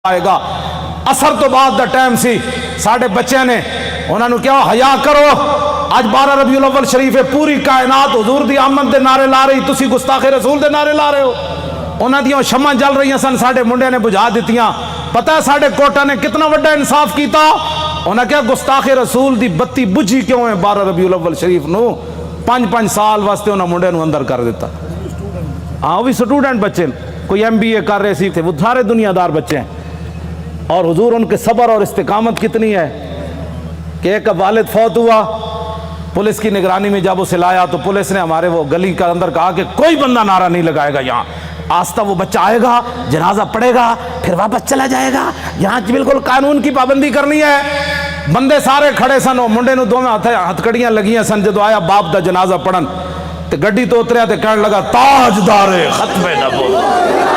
آئے گا اثر تو بعد دا ٹائم سی ساڑھے بچے نے انہوں نے کیا حیا کرو آج 12 ربیع الاول شریف ہے پوری کائنات حضور دی آمد دے نعرے لا رہی تسی گستاخ رسول دے نعرے لا رہے ہو انہوں دیاں شمع جل رہی ہیں سن ساڑھے منڈے نے بجھا دیتیاں پتہ ہے ساڑھے کوٹا نے کتنا وڈا انصاف کیتا انہوں نے کیا گستاخ رسول دی بتی بجھی کیوں ہے 12 ربیع الاول شریف نو 5 سال واسطے انہوں منڈے نو اندر کر دیتا ہاں وہ بھی سٹوڈنٹ بچے کوئی MBA کر رہے سی تھے وہ سارے دنیا دار بچے ہیں اور حضور ان کے صبر اور استقامت کتنی ہے کہ ایک والد فوت ہوا پولیس کی نگرانی میں جب اسے لایا تو پولیس نے ہمارے وہ گلی کا اندر کہا کہ کوئی بندہ نعرہ نہیں لگائے گا یہاں آستہ وہ بچہ آئے گا جنازہ پڑے گا پھر واپس چلا جائے گا یہاں بالکل قانون کی پابندی کرنی ہے بندے سارے کھڑے سن منڈے نو دو میں ہتھکڑیاں لگیاں سن جدو آیا باپ دا جنازہ پڑھن تے گڈی تو اتریا تے کہنے لگا تاجدار ختم نبوت